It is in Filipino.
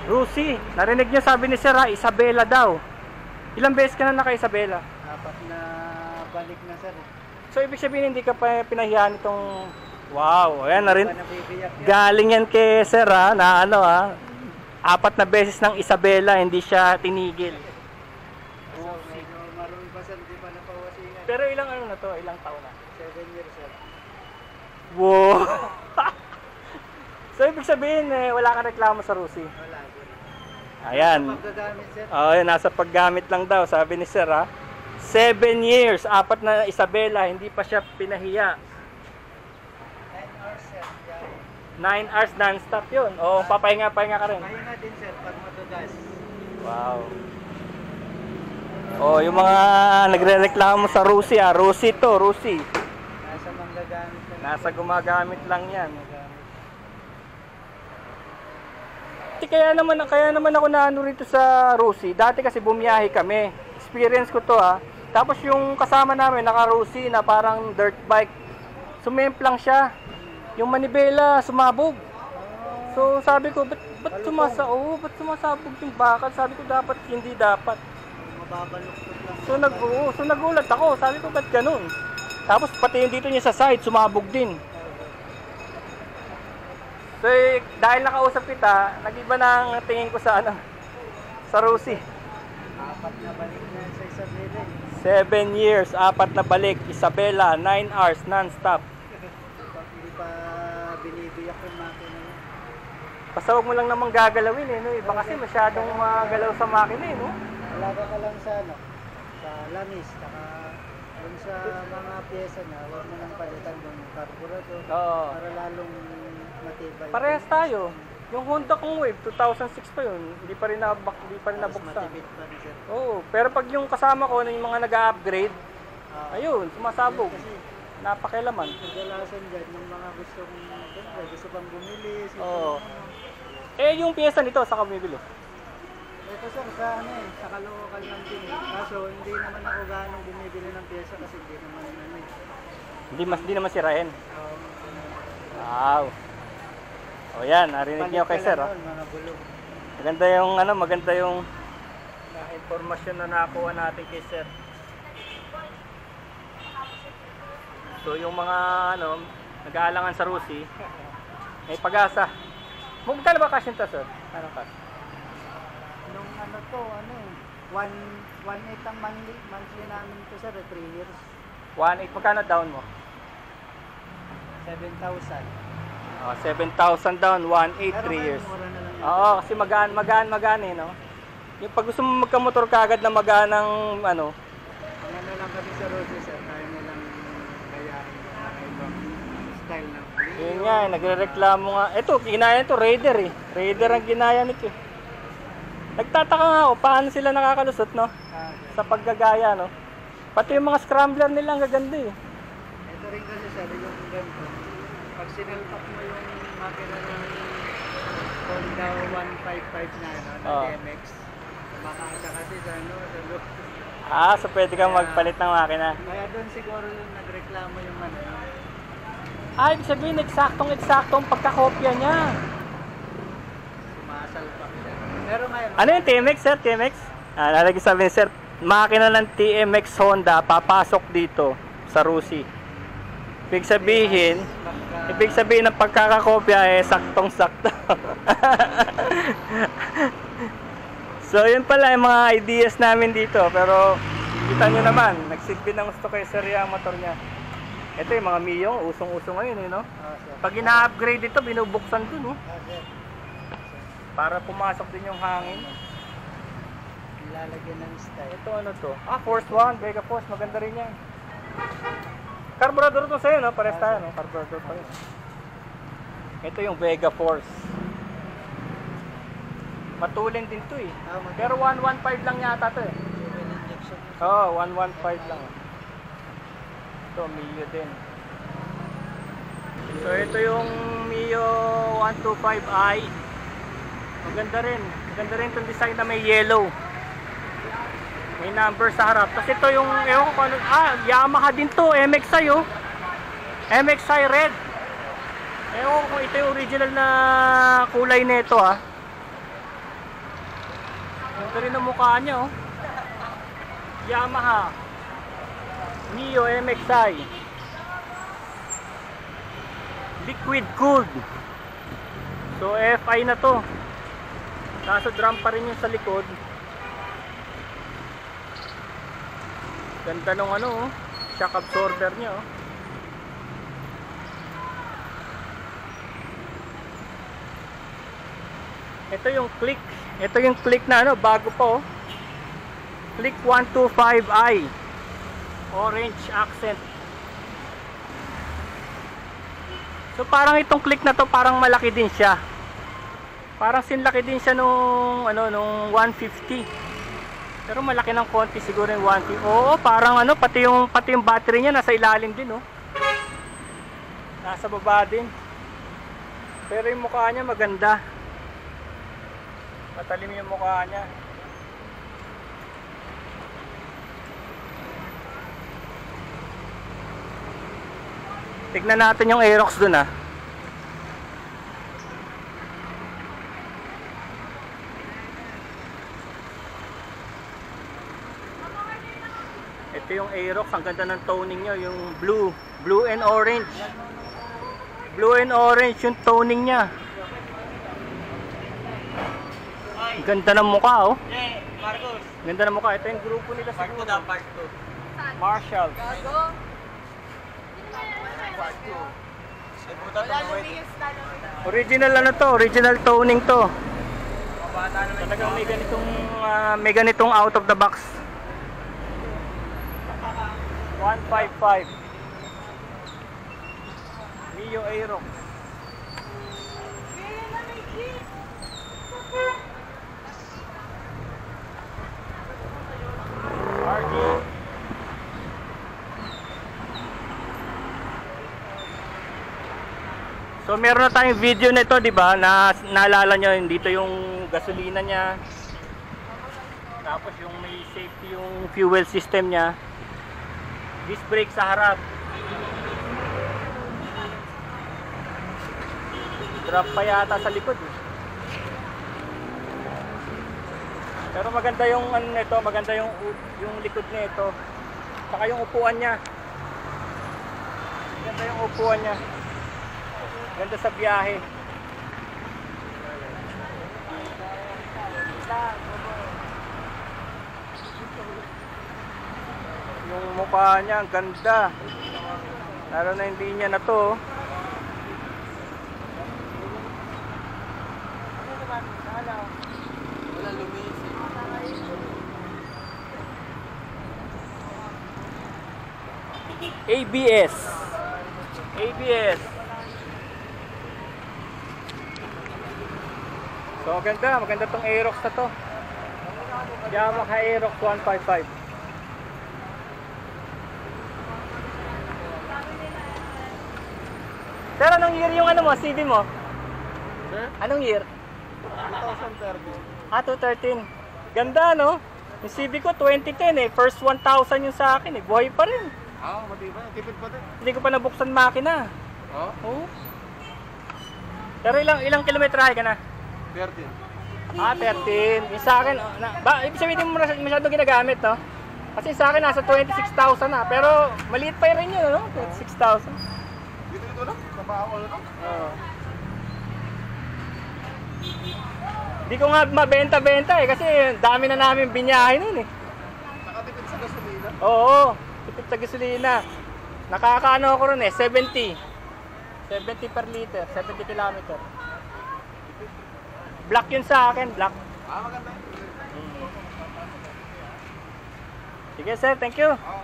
Rusi. Narinig niyo sabi ni Sir, Isabela daw. Ilang beses ka na naka-Isabela? Dapat na balik na sir. So ibig sabihin hindi ka pa pinahiyan itong... Wow, ayan na rin. Nabibiyak yan. Galing yan kay Sir na ano 4 na beses ng Isabela, hindi siya tinigil. So, medyo marami pa sir, hindi pa napawasingan. Pero ilang ano na to? Ilang taon na? 7 years sir. Wow! So ibig sabihin wala kang reklamo sa Rusi? Wala sir. Ayan. Paggagamit sir. Nasa paggamit lang daw, sabi ni Sir 7 years, 4 na Isabela, hindi pa siya pinahiya. 9 hours sir. 9 hours non-stop yun. O, papahinga ka rin. Pahinga din sir pag matugas. Wow. Yung mga nagre-reklamo sa Rusi Rusi to, Rusi. Nasa manggagamit lang. Nasa gumagamit lang yan. Kaya naman ako naano rito sa Rusi. Dati kasi bumiyahe kami. Experience ko to Tapos yung kasama namin naka-Rusi na parang dirt bike. Sumemplang siya. Yung manibela sumabog. So sabi ko, ba't sumasabog yung bakal? Sabi ko hindi dapat. Mababaluktot lang. So nagulat ako. Sabi ko, ba't ganun? Tapos pati yung dito niya sa side, sumabog din. So dahil nakausap kita, nag-iba na ang tingin ko sa sa Rusi. 4 na balik na sa Isabela. 7 years, 4 na balik, Isabela, 9 hours non-stop. Pag hindi pa binibiyak yung makina niya. Basta huwag mo lang namang gagalawin no? Iba kasi masyadong magalaw sa makina no? Alaga ka lang sa sa langis, dun sa mga pyesa na huwag mo nang palitan yung carburetor. Oo. Para lalong matibay. Parehas tayo. Yung Honda kong Wave, 2006 pa yun. Hindi pa rin nabuksan. Matibit pa rin sir. Oo, pero pag yung kasama ko, yung mga nag-upgrade, ayun, sumasabog. Kasi Napakilaman. kadalasan dyan, yung mga gusto pang bumili. Oo. Yung pyesa nito, saka bumibili. Ito sir, sa Caloocan lang din Kaso hindi naman ako ganong bumibili ng pyesa kasi hindi naman Hindi naman sirahin. Wow. Yan, narinig niyo kay Sir. Mga bulog. Maganda yung informasyon na nakuha natin kay Sir. So yung mga nag-aalangan sa Rusi, may pag-asa. Magkano ba cash nito, Sir? Anong cash? Nung 1.8 ang monthly namin ito sir, 3 years. 1.8, magkano down mo? 7,000. 7,000 down, 1.8, 3 years. Mura na lang yan. Oo, kasi magaan no? Yung pag gusto mo magkamotor kagad na maganang Ang lang kami sa Rusi sir, tayo nilang gayahin ng ibang style ng Clio. Yun nga, nagre-reklamo nga. Ito, ginaya ito, Raider Raider ang ginaya nito Nagtataka nga ako, paano sila nakakalusot, no? Sa paggagaya, no? Pati yung mga scrambler nila ang gaganda Ito rin kasi sir, yung ganito. Pag sinalpak mo yung makina ng Honda 155 na DMX, makakasa kasi sa look. So pwede kang magpalit ng makina. Kaya doon siguro nagreklamo yung ibig sabihin, eksaktong pagkakopya niya. sumasalpak siya. Pero ngayon, Ano yung TMX, Sir? TMX? Nalagay sabi ni Sir, makina ng TMX Honda papasok dito sa Rusi. Ibig sabihin ng pagkakakopya saktong-sakto. So yun pala yung mga ideas namin dito. Pero kita nyo naman, nagsilbi ng gusto kay Sir yung motor niya. Ito yung mga Mio, usong-usong ngayon no? Pag ina-upgrade ito, binubuksan dun para pumasok din yung hangin. Ilalagyan ng style. Ito ano to? Force 1, Vega Force, maganda rin yan. Carburetor to sa'yo, no? Pares tayo, no? Carburetor pa rin. Ito yung Vega Force. Matulin din to Pero 115 lang yata to Oo, 115 lang. Ito, Mio din. So ito yung Mio 125i. Maganda rin itong design na may yellow. May number sa harap. Tapos ito yung, ewan ko ano, Yamaha din to, MXI MXI red. Ewan ko kung ito yung original na kulay nito Ganda rin ang mukha niya, oh. Yamaha Mio MXI liquid cooled. So FI na to, kaso drum pa rin yung sa likod. Ganda nung ano, oh, shock absorber niya, oh. Ito yung click. Ito yung click na ano, bago pa, oh. Click 125i orange accent. So parang itong click na to parang malaki din siya. Parang sinlaki din siya nung ano, nung 150. Pero malaki ng konti siguro yung 150. Oo, parang ano, pati yung battery niya nasa ilalim din, oh. Nasa baba din. Pero yung mukha niya maganda. Matalim yung mukha niya. Tignan natin yung Aerox dun, ah. Ito yung Aerox, ang ganda ng toning niya, yung blue and orange. Blue and orange yung toning niya. Ganda ng mukha, oh. Marcos. Ganda ng mukha. Ito yung grupo nila siguro. Part 2. Marshall. Gago. Part 2. Wala lumihis na lumihis. Original ano to, original toning to. Bata naman. Talagang may ganitong out of the box. 155 Mio Aerox. RD. So meron na tayong video nito, di ba? Na naalala nyo, dito yung gasolina niya. Tapos yung may safety yung fuel system niya. Disc brake sa harap. Drop pa yata sa likod, eh. Pero maganda yung ano nito, maganda yung likod nito. Saka yung upuan niya. Maganda yung upuan niya. Ganda sa biyahe. Yung mukha niya, ang ganda. Lalo na yung linya na to. Wala lumihis. ABS. ABS. So maganda tong Aerox na to. Yamaha Aerox 155. Sir, anong year yung ano mo, CD mo? Sir? Anong year? 2013. Ah, 2013. Ganda, no? Yung CD ko 2010 eh. First 1,000 yung sa akin eh. Buhay pa rin. Ah, matibay. Tipid pa din. Hindi ko pa nabuksan makina. Oh? Oo. Pero ilang kilometrahe ka na? 13. Ah, 13. Yung sa akin, ibig sabihin hindi mo masyado ginagamit, no? Kasi sa akin nasa 26,000 na. Pero maliit pa rin yun, no? 26,000. Dito lang? Nabaho na lang? Oo. Hindi ko nga mabenta-benta eh. Kasi dami na namin binyahe nun eh. Nakatipid sa gasolina? Oo. Tipid sa gasolina. Nakakaano ako ron eh. 70 per liter. 70 kilometer. Black yun sa akin. Black. Ah, maganda. Sige sir, thank you. Oh.